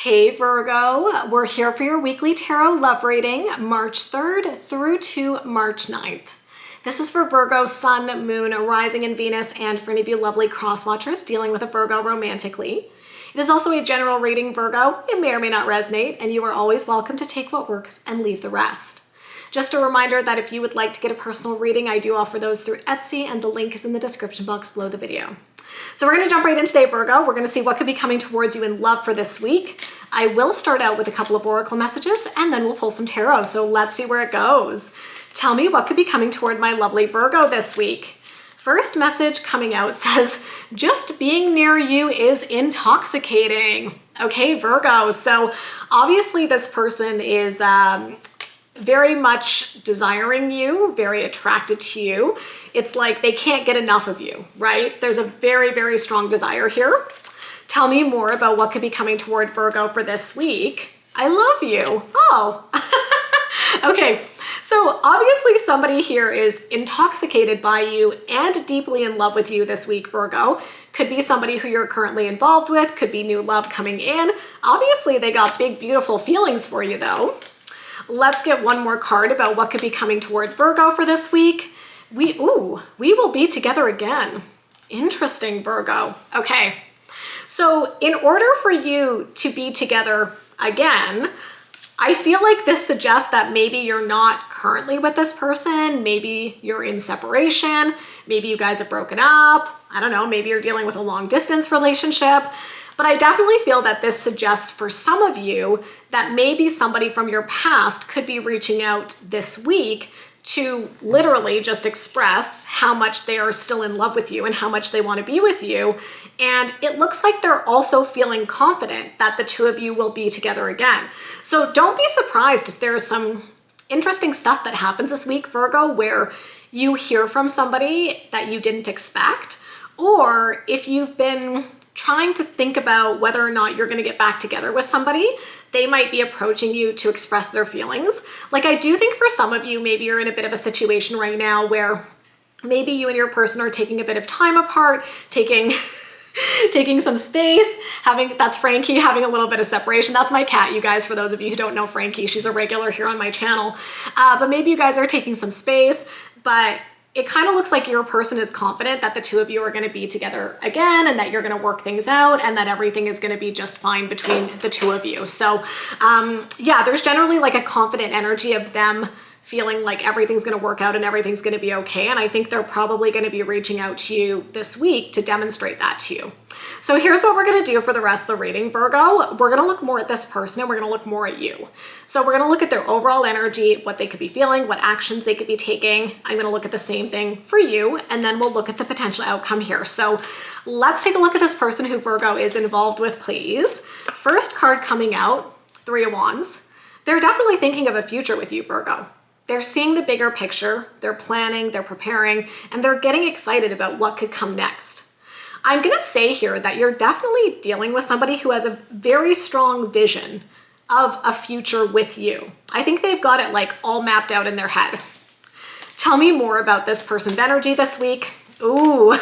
Hey Virgo, we're here for your weekly tarot love reading, March 3rd through to March 9th. This is for Virgo, Sun, Moon, Rising in Venus, and for any of you lovely cross-watchers dealing with a Virgo romantically. It is also a general reading, Virgo. It may or may not resonate, and you are always welcome to take what works and leave the rest. Just a reminder that if you would like to get a personal reading, I do offer those through Etsy, and the link is in the description box below the video. So we're going to jump right in today, Virgo. We're going to see what could be coming towards you in love for this week. I will start out with a couple of oracle messages, and then we'll pull some tarot. So let's see where it goes. Tell me what could be coming toward my lovely Virgo this week. First message coming out says, just being near you is intoxicating. Okay, Virgo. So obviously this person is very much desiring you, very attracted to you. It's like they can't get enough of you, right? There's a very, very strong desire here. Tell me more about what could be coming toward Virgo for this week. I love you. Oh, okay. So obviously somebody here is intoxicated by you and deeply in love with you this week, Virgo. Could be somebody who you're currently involved with, could be new love coming in. Obviously they got big, beautiful feelings for you though. Let's get one more card about what could be coming toward Virgo for this week. We will be together again. Interesting, Virgo. Okay. So in order for you to be together again, I feel like this suggests that maybe you're not currently with this person. Maybe you're in separation. Maybe you guys have broken up. I don't know. Maybe you're dealing with a long distance relationship. But I definitely feel that this suggests for some of you that maybe somebody from your past could be reaching out this week to literally just express how much they are still in love with you and how much they want to be with you. And it looks like they're also feeling confident that the two of you will be together again. So don't be surprised if there's some interesting stuff that happens this week, Virgo, where you hear from somebody that you didn't expect, or if you've been trying to think about whether or not you're going to get back together with somebody, they might be approaching you to express their feelings. Like I do think for some of you, maybe you're in a bit of a situation right now where maybe you and your person are taking a bit of time apart, taking some space, that's Frankie, having a little bit of separation. That's my cat, you guys, for those of you who don't know Frankie. She's a regular here on my channel. But maybe you guys are taking some space, but it kind of looks like your person is confident that the two of you are going to be together again and that you're going to work things out and that everything is going to be just fine between the two of you. So yeah, there's generally like a confident energy of them feeling like everything's going to work out and everything's going to be okay. And I think they're probably going to be reaching out to you this week to demonstrate that to you. So here's what we're going to do for the rest of the reading, Virgo. We're going to look more at this person and we're going to look more at you. So we're going to look at their overall energy, what they could be feeling, what actions they could be taking. I'm going to look at the same thing for you, and then we'll look at the potential outcome here. So let's take a look at this person who Virgo is involved with, please. First card coming out, Three of Wands. They're definitely thinking of a future with you, Virgo. They're seeing the bigger picture, they're planning, they're preparing, and they're getting excited about what could come next. I'm gonna say here that you're definitely dealing with somebody who has a very strong vision of a future with you. I think they've got it like all mapped out in their head. Tell me more about this person's energy this week. Ooh,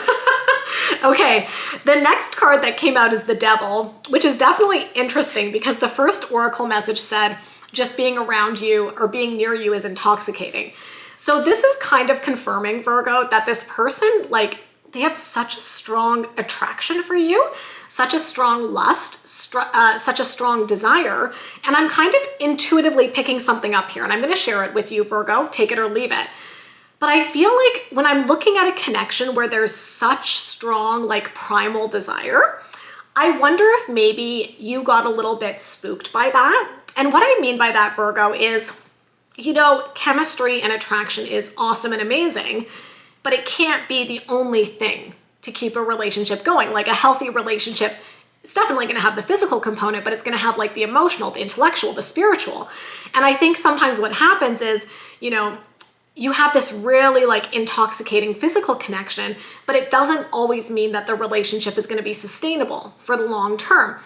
okay. The next card that came out is the Devil, which is definitely interesting because the first oracle message said, just being around you or being near you is intoxicating. So this is kind of confirming, Virgo, that this person, like, they have such a strong attraction for you, such a strong lust, such a strong desire. And I'm kind of intuitively picking something up here, and I'm going to share it with you, Virgo. Take it or leave it. But I feel like when I'm looking at a connection where there's such strong, like, primal desire, I wonder if maybe you got a little bit spooked by that. And what I mean by that, Virgo, is, you know, chemistry and attraction is awesome and amazing, but it can't be the only thing to keep a relationship going. Like a healthy relationship, it's definitely going to have the physical component, but it's going to have like the emotional, the intellectual, the spiritual. And I think sometimes what happens is, you know, you have this really like intoxicating physical connection, but it doesn't always mean that the relationship is going to be sustainable for the long term.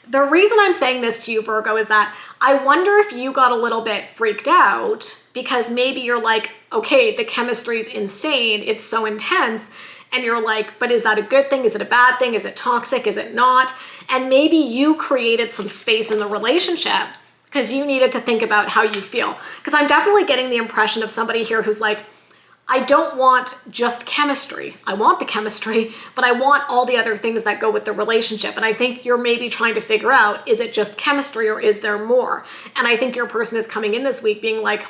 The reason I'm saying this to you, Virgo, is that I wonder if you got a little bit freaked out because maybe you're like, okay, the chemistry is insane, it's so intense, and you're like, but is that a good thing? Is it a bad thing? Is it toxic? Is it not? And maybe you created some space in the relationship because you needed to think about how you feel. Because I'm definitely getting the impression of somebody here who's like, I don't want just chemistry. I want the chemistry, but I want all the other things that go with the relationship. And I think you're maybe trying to figure out, is it just chemistry or is there more? And I think your person is coming in this week being like,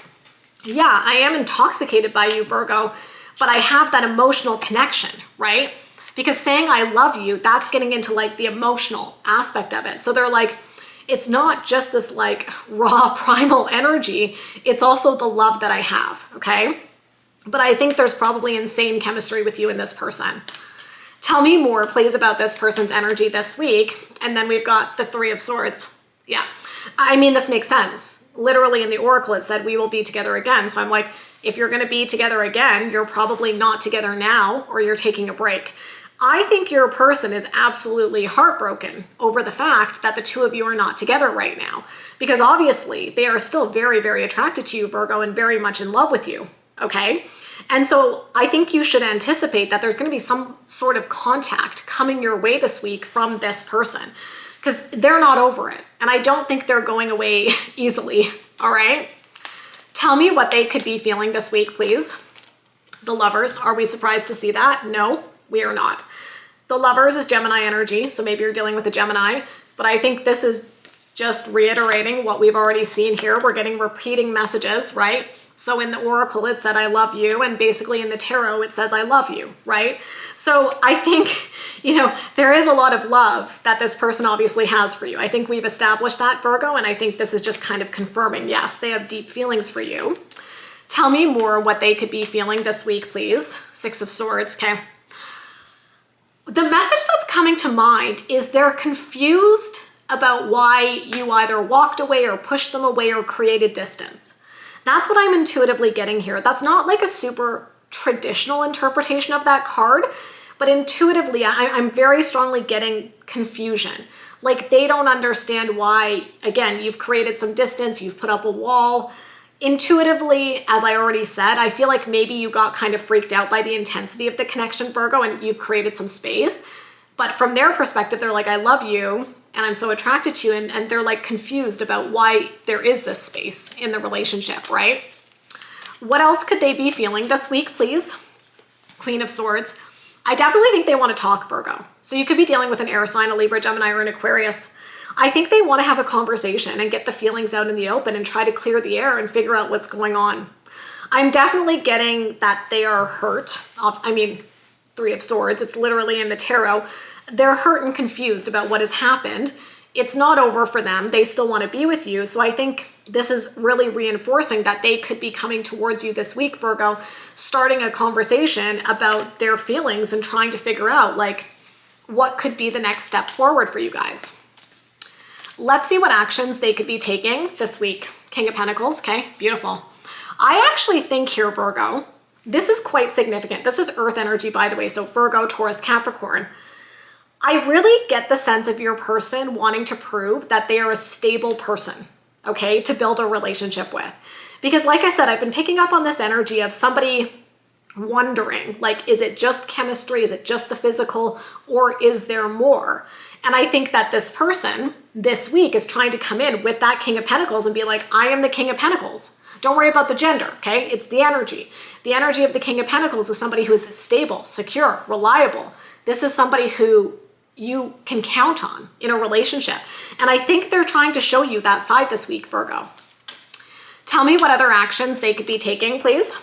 yeah, I am intoxicated by you, Virgo, but I have that emotional connection, right? Because saying I love you, that's getting into like the emotional aspect of it. So they're like, it's not just this like raw primal energy, it's also the love that I have, okay? But I think there's probably insane chemistry with you and this person. Tell me more, please, about this person's energy this week. And then we've got the Three of Swords. Yeah, I mean, this makes sense. Literally in the Oracle, it said we will be together again. So I'm like, if you're gonna be together again, you're probably not together now or you're taking a break. I think your person is absolutely heartbroken over the fact that the two of you are not together right now. Because obviously they are still very, very attracted to you, Virgo, and very much in love with you, okay? And so I think you should anticipate that there's going to be some sort of contact coming your way this week from this person because they're not over it. And I don't think they're going away easily, all right? Tell me what they could be feeling this week, please. The Lovers, are we surprised to see that? No, we are not. The Lovers is Gemini energy, so maybe you're dealing with a Gemini, but I think this is just reiterating what we've already seen here. We're getting repeating messages, right? So in the Oracle, it said, I love you. And basically in the Tarot, it says, I love you, right? So I think, there is a lot of love that this person obviously has for you. I think we've established that, Virgo. And I think this is just kind of confirming, yes, they have deep feelings for you. Tell me more what they could be feeling this week, please. Six of Swords, okay? The message that's coming to mind is they're confused about why you either walked away or pushed them away or created distance. That's what I'm intuitively getting here. That's not like a super traditional interpretation of that card, but intuitively, I'm very strongly getting confusion. Like they don't understand why, again, you've created some distance, you've put up a wall. Intuitively, as I already said, I feel like maybe you got kind of freaked out by the intensity of the connection, Virgo, and you've created some space. But from their perspective, they're like, I love you. And I'm so attracted to you, and they're like confused about why there is this space in the relationship, right? What else could they be feeling this week, please? Queen of Swords. I definitely think they want to talk, Virgo. So you could be dealing with an air sign, a Libra, Gemini, or an Aquarius. I think they want to have a conversation and get the feelings out in the open and try to clear the air and figure out what's going on. I'm definitely getting that they are hurt. Three of Swords, it's literally in the Tarot. They're hurt and confused about what has happened. It's not over for them. They still want to be with you. So I think this is really reinforcing that they could be coming towards you this week, Virgo, starting a conversation about their feelings and trying to figure out like what could be the next step forward for you guys. Let's see what actions they could be taking this week. King of Pentacles, okay, beautiful. I actually think here, Virgo, this is quite significant. This is Earth energy, by the way. So Virgo, Taurus, Capricorn. I really get the sense of your person wanting to prove that they are a stable person, okay, to build a relationship with. Because like I said, I've been picking up on this energy of somebody wondering, like, is it just chemistry? Is it just the physical? Or is there more? And I think that this person this week is trying to come in with that King of Pentacles and be like, I am the King of Pentacles. Don't worry about the gender, okay? It's the energy. The energy of the King of Pentacles is somebody who is stable, secure, reliable. This is somebody who you can count on in a relationship. And I think they're trying to show you that side this week, Virgo. Tell me what other actions they could be taking, please.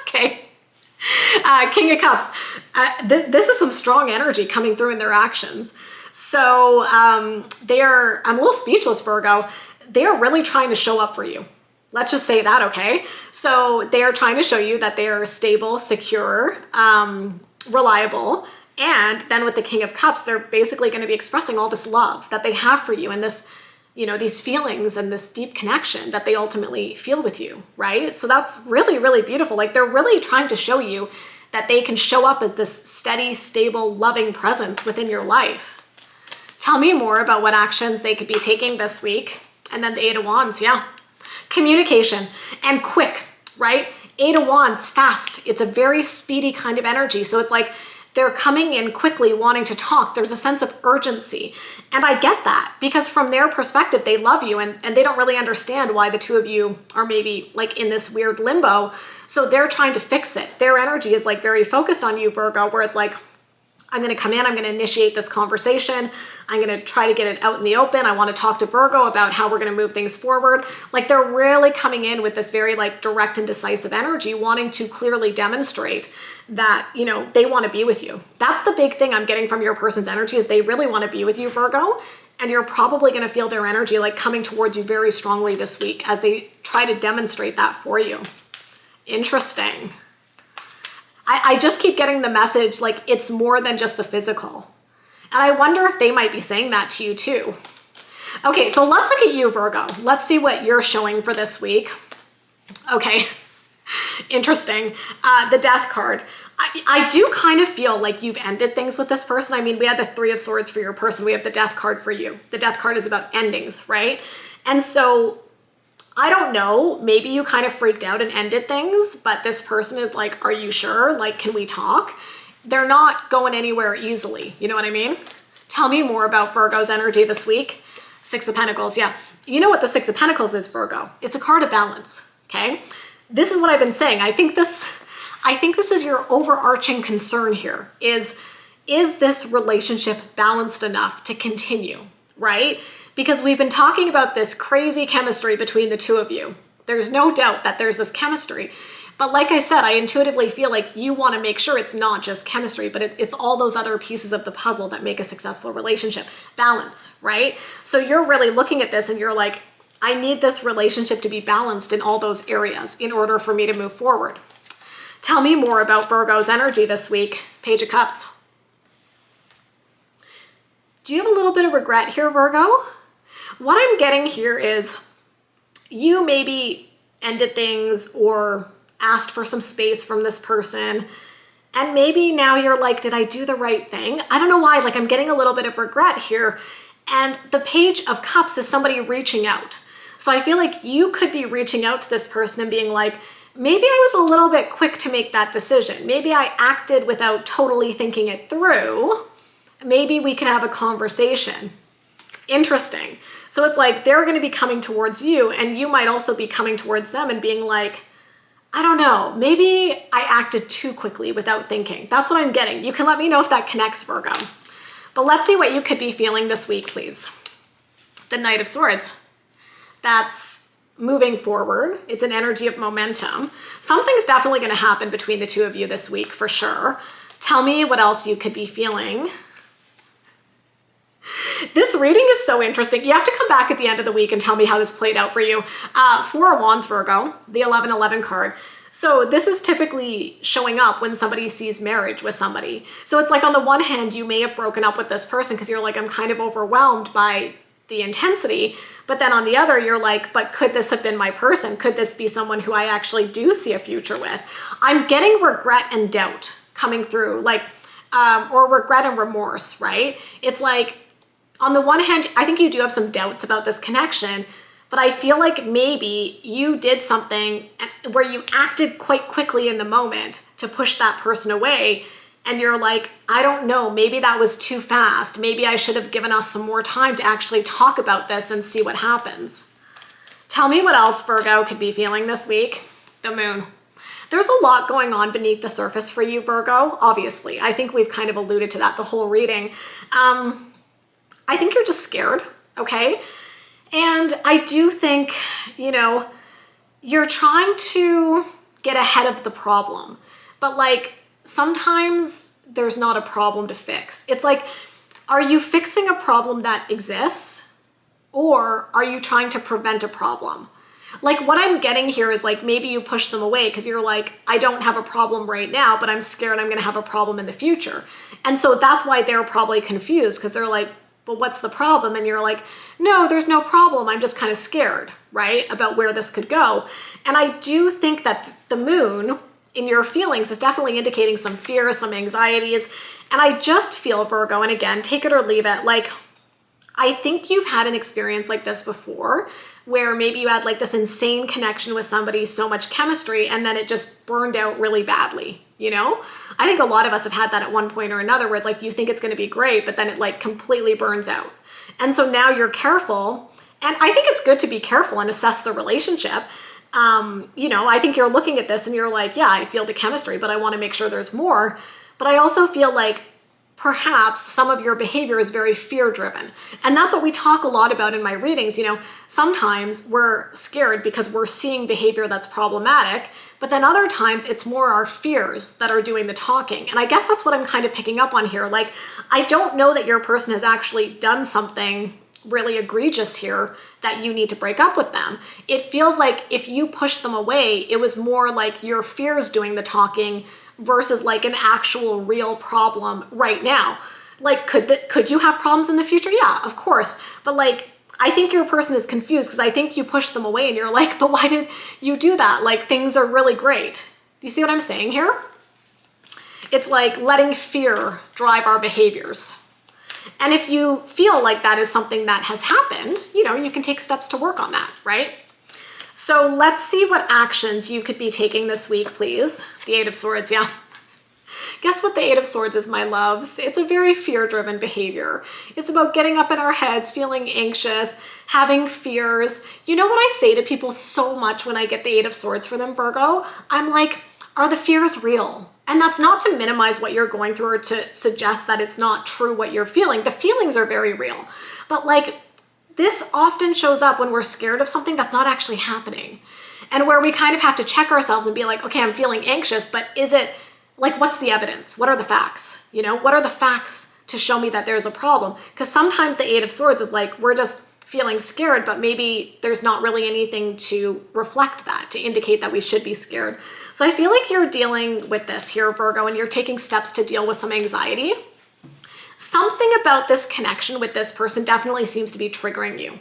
Okay. King of Cups. This is some strong energy coming through in their actions. So I'm a little speechless, Virgo. They're really trying to show up for you. Let's just say that, okay? So they are trying to show you that they are stable, secure, reliable. And then with the King of Cups, they're basically going to be expressing all this love that they have for you and this, these feelings and this deep connection that they ultimately feel with you, right? So that's really, really beautiful. Like they're really trying to show you that they can show up as this steady, stable, loving presence within your life. Tell me more about what actions they could be taking this week. And then the Eight of Wands, yeah. Communication and quick, right? Eight of Wands, fast. It's a very speedy kind of energy. So it's like they're coming in quickly, wanting to talk. There's a sense of urgency. And I get that because from their perspective, they love you and they don't really understand why the two of you are maybe like in this weird limbo. So they're trying to fix it. Their energy is like very focused on you, Virgo, where it's like, I'm going to come in, I'm going to initiate this conversation. I'm going to try to get it out in the open. I want to talk to Virgo about how we're going to move things forward. Like they're really coming in with this very like direct and decisive energy, wanting to clearly demonstrate that, you know, they want to be with you. That's the big thing I'm getting from your person's energy is they really want to be with you, Virgo. And you're probably going to feel their energy like coming towards you very strongly this week as they try to demonstrate that for you. Interesting. I just keep getting the message like it's more than just the physical. And I wonder if they might be saying that to you too. Okay, so let's look at you, Virgo. Let's see what you're showing for this week. Okay, interesting. The Death card. I do kind of feel like you've ended things with this person. I mean, we had the Three of Swords for your person. We have the Death card for you. The Death card is about endings, right? And so I don't know, maybe you kind of freaked out and ended things, but this person is like, are you sure? Like, can we talk? They're not going anywhere easily. You know what I mean? Tell me more about Virgo's energy this week. Six of Pentacles, yeah. You know what the Six of Pentacles is, Virgo? It's a card of balance, okay? This is what I've been saying. I think this is your overarching concern here is this relationship balanced enough to continue, right? Because we've been talking about this crazy chemistry between the two of you. There's no doubt that there's this chemistry. But like I said, I intuitively feel like you want to make sure it's not just chemistry, but it's all those other pieces of the puzzle that make a successful relationship. Balance, right? So you're really looking at this and you're like, I need this relationship to be balanced in all those areas in order for me to move forward. Tell me more about Virgo's energy this week. Page of Cups. Do you have a little bit of regret here, Virgo? What I'm getting here is you maybe ended things or asked for some space from this person. And maybe now you're like, did I do the right thing? I don't know why, like I'm getting a little bit of regret here. And the Page of Cups is somebody reaching out. So I feel like you could be reaching out to this person and being like, maybe I was a little bit quick to make that decision. Maybe I acted without totally thinking it through. Maybe we can have a conversation. Interesting. So it's like they're going to be coming towards you and you might also be coming towards them and being like, I don't know, maybe I acted too quickly without thinking. That's what I'm getting. You can let me know if that connects, Virgo. But let's see what you could be feeling this week, please. The Knight of Swords. That's moving forward. It's an energy of momentum. Something's definitely going to happen between the two of you this week for sure. Tell me what else you could be feeling. This reading is so interesting. You have to come back at the end of the week and tell me how this played out for you. Four of Wands, Virgo, the 1111 card. So this is typically showing up when somebody sees marriage with somebody. So it's like on the one hand, you may have broken up with this person because you're like, I'm kind of overwhelmed by the intensity. But then on the other, you're like, but could this have been my person? Could this be someone who I actually do see a future with? I'm getting regret and doubt coming through, like, or regret and remorse, right? It's like, on the one hand, I think you do have some doubts about this connection, but I feel like maybe you did something where you acted quite quickly in the moment to push that person away. And you're like, I don't know, maybe that was too fast. Maybe I should have given us some more time to actually talk about this and see what happens. Tell me what else Virgo could be feeling this week. The Moon. There's a lot going on beneath the surface for you, Virgo, obviously. I think we've kind of alluded to that the whole reading. I think you're just scared, okay? And I do think, you know, you're trying to get ahead of the problem, but like sometimes there's not a problem to fix. It's like, are you fixing a problem that exists or are you trying to prevent a problem? Like what I'm getting here is like maybe you push them away because you're like, I don't have a problem right now, but I'm scared I'm going to have a problem in the future. And so that's why they're probably confused because they're like, but what's the problem? And you're like, no, there's no problem. I'm just kind of scared, right? About where this could go. And I do think that the Moon in your feelings is definitely indicating some fear, some anxieties. And I just feel, Virgo, and again, take it or leave it, like, I think you've had an experience like this before where maybe you had like this insane connection with somebody, so much chemistry, and then it just burned out really badly, you know? I think a lot of us have had that at one point or another where it's like you think it's going to be great, but then it like completely burns out. And so now you're careful, and I think it's good to be careful and assess the relationship. You know, I think you're looking at this and you're like, yeah, I feel the chemistry, but I want to make sure there's more. But I also feel like perhaps some of your behavior is very fear-driven. And that's what we talk a lot about in my readings. You know, sometimes we're scared because we're seeing behavior that's problematic, but then other times it's more our fears that are doing the talking. And I guess that's what I'm kind of picking up on here. Like, I don't know that your person has actually done something really egregious here that you need to break up with them. It feels like if you push them away, it was more like your fears doing the talking versus like an actual real problem right now. Like, could you have problems in the future? Yeah, of course. But like, I think your person is confused because I think you push them away and you're like, but why did you do that? Like, things are really great. Do you see what I'm saying here? It's like letting fear drive our behaviors. And if you feel like that is something that has happened, you know, you can take steps to work on that, right? So let's see what actions you could be taking this week, please. The Eight of Swords, yeah. Guess what the Eight of Swords is, my loves? It's a very fear-driven behavior. It's about getting up in our heads, feeling anxious, having fears. You know what I say to people so much when I get the Eight of Swords for them, Virgo? I'm like, are the fears real? And that's not to minimize what you're going through or to suggest that it's not true what you're feeling. The feelings are very real. But like, this often shows up when we're scared of something that's not actually happening. And where we kind of have to check ourselves and be like, okay, I'm feeling anxious, but is it, like, what's the evidence? What are the facts? You know, what are the facts to show me that there's a problem? Because sometimes the Eight of Swords is like, we're just feeling scared, but maybe there's not really anything to reflect that, to indicate that we should be scared. So I feel like you're dealing with this here, Virgo, and you're taking steps to deal with some anxiety. Something about this connection with this person definitely seems to be triggering you.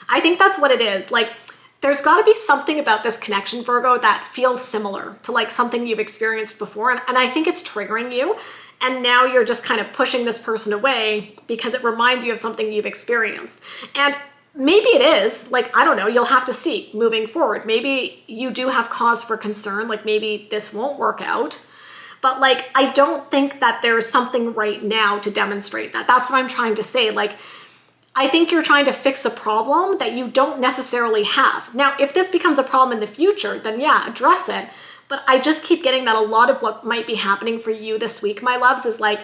I think that's what it is. Like, there's got to be something about this connection, Virgo, that feels similar to like something you've experienced before. And I think it's triggering you. And now you're just kind of pushing this person away because it reminds you of something you've experienced. And maybe it is, like, I don't know, you'll have to see moving forward. Maybe you do have cause for concern, like maybe this won't work out. But like, I don't think that there's something right now to demonstrate that. That's what I'm trying to say. Like, I think you're trying to fix a problem that you don't necessarily have. Now, if this becomes a problem in the future, then yeah, address it. But I just keep getting that a lot of what might be happening for you this week, my loves, is like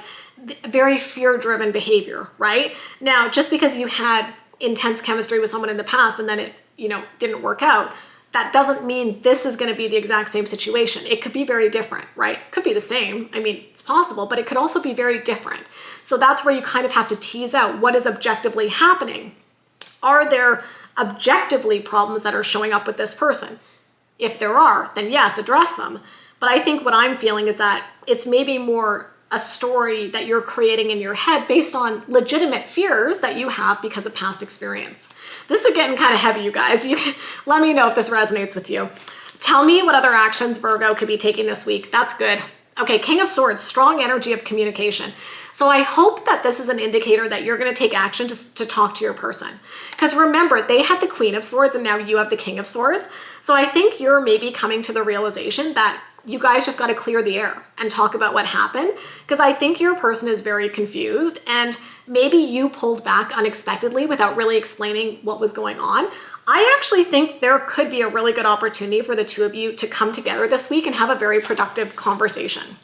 very fear-driven behavior, right? Now, just because you had intense chemistry with someone in the past and then it, you know, didn't work out, that doesn't mean this is going to be the exact same situation. It could be very different, right? It could be the same. I mean, it's possible, but it could also be very different. So that's where you kind of have to tease out what is objectively happening. Are there objectively problems that are showing up with this person? If there are, then yes, address them. But I think what I'm feeling is that it's maybe more a story that you're creating in your head based on legitimate fears that you have because of past experience. This is getting kind of heavy, you guys. Let me know if this resonates with you. Tell me what other actions Virgo could be taking this week. That's good. Okay, King of Swords, strong energy of communication. So I hope that this is an indicator that you're going to take action to talk to your person. Because remember, they had the Queen of Swords and now you have the King of Swords. So I think you're maybe coming to the realization that you guys just got to clear the air and talk about what happened. Because I think your person is very confused and maybe you pulled back unexpectedly without really explaining what was going on. I actually think there could be a really good opportunity for the two of you to come together this week and have a very productive conversation.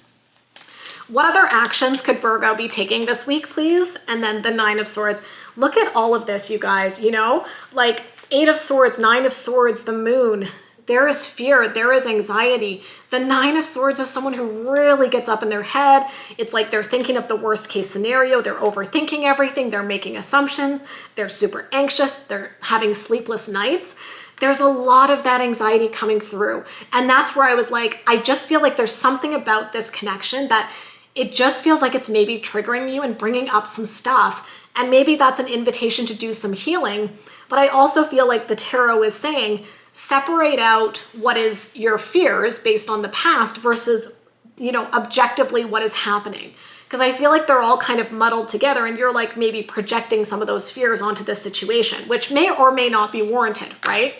What other actions could Virgo be taking this week, please? And then the Nine of Swords. Look at all of this, you guys, you know, like Eight of Swords, Nine of Swords, the Moon. There is fear, there is anxiety. The Nine of Swords is someone who really gets up in their head. It's like they're thinking of the worst case scenario. They're overthinking everything. They're making assumptions. They're super anxious. They're having sleepless nights. There's a lot of that anxiety coming through. And that's where I was like, I just feel like there's something about this connection that it just feels like it's maybe triggering you and bringing up some stuff. And maybe that's an invitation to do some healing. But I also feel like the tarot is saying, separate out what is your fears based on the past versus, you know, objectively what is happening. because I feel like they're all kind of muddled together and you're like maybe projecting some of those fears onto this situation, which may or may not be warranted, right?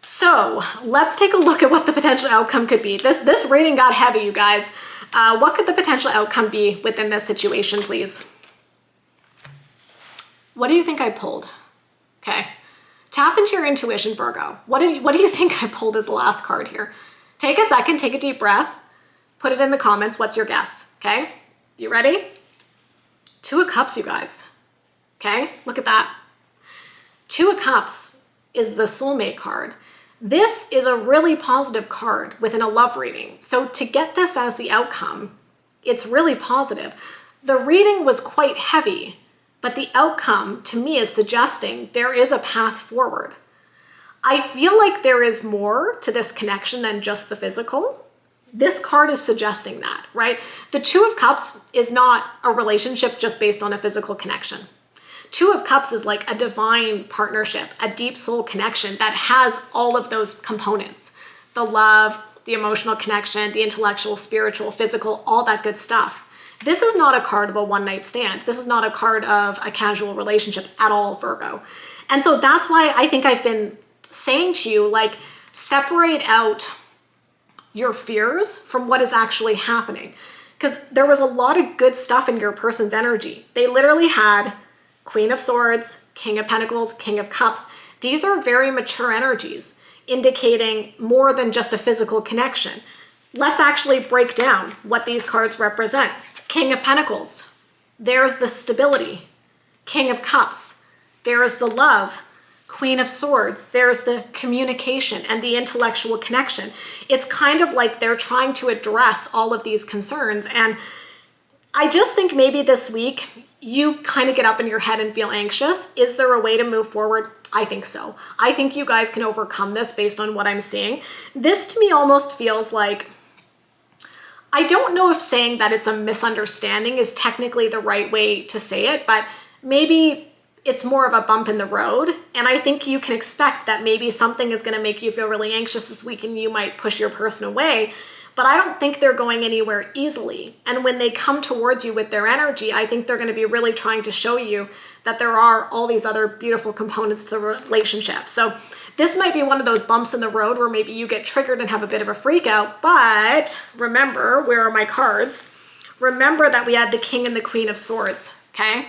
So let's take a look at what the potential outcome could be. This reading got heavy, you guys. What could the potential outcome be within this situation, please? What do you think I pulled? Okay. Tap into your intuition, Virgo. What do you think I pulled as the last card here? Take a second, take a deep breath, put it in the comments. What's your guess? Okay. You ready? Two of Cups, you guys. Okay. Look at that. Two of Cups is the soulmate card. This is a really positive card within a love reading. So to get this as the outcome, it's really positive. The reading was quite heavy, but the outcome to me is suggesting there is a path forward. I feel like there is more to this connection than just the physical. This card is suggesting that, right? The Two of Cups is not a relationship just based on a physical connection. Two of Cups is like a divine partnership, a deep soul connection that has all of those components. The love, the emotional connection, the intellectual, spiritual, physical, all that good stuff. This is not a card of a one-night stand. This is not a card of a casual relationship at all, Virgo. And so that's why I think I've been saying to you, like, separate out your fears from what is actually happening. Because there was a lot of good stuff in your person's energy. They literally had Queen of Swords, King of Pentacles, King of Cups. These are very mature energies, indicating more than just a physical connection. Let's actually break down what these cards represent. King of Pentacles, there's the stability. King of Cups, there's the love. Queen of Swords, there's the communication and the intellectual connection. It's kind of like they're trying to address all of these concerns. And I just think maybe this week you kind of get up in your head and feel anxious. Is there a way to move forward? I think so. I think you guys can overcome this based on what I'm seeing. This to me almost feels like, I don't know if saying that it's a misunderstanding is technically the right way to say it, but maybe it's more of a bump in the road. And I think you can expect that maybe something is going to make you feel really anxious this week and you might push your person away. But I don't think they're going anywhere easily. And when they come towards you with their energy, I think they're going to be really trying to show you that there are all these other beautiful components to the relationship. So this might be one of those bumps in the road where maybe you get triggered and have a bit of a freak out. But remember, where are my cards? Remember that we had the King and the Queen of Swords, okay?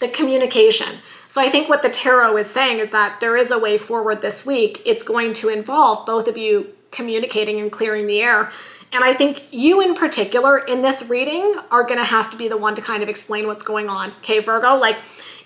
The communication. So I think what the tarot is saying is that there is a way forward this week. It's going to involve both of you communicating and clearing the air. And I think you in particular in this reading are going to have to be the one to kind of explain what's going on. Okay, Virgo, like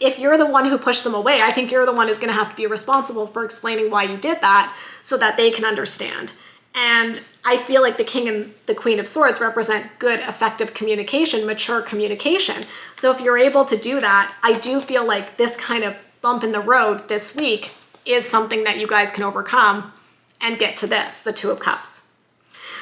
if you're the one who pushed them away, I think you're the one who's going to have to be responsible for explaining why you did that so that they can understand. And I feel like the King and the Queen of Swords represent good, effective communication, mature communication. So if you're able to do that, I do feel like this kind of bump in the road this week is something that you guys can overcome and get to this, the Two of Cups.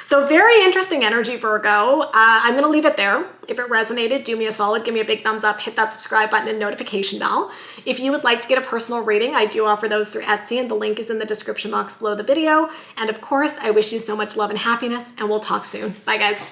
So very interesting energy, Virgo. I'm going to leave it there. If it resonated, do me a solid, give me a big thumbs up, hit that subscribe button and notification bell. If you would like to get a personal reading, I do offer those through Etsy, and the link is in the description box below the video. And of course, I wish you so much love and happiness, and we'll talk soon. Bye, guys.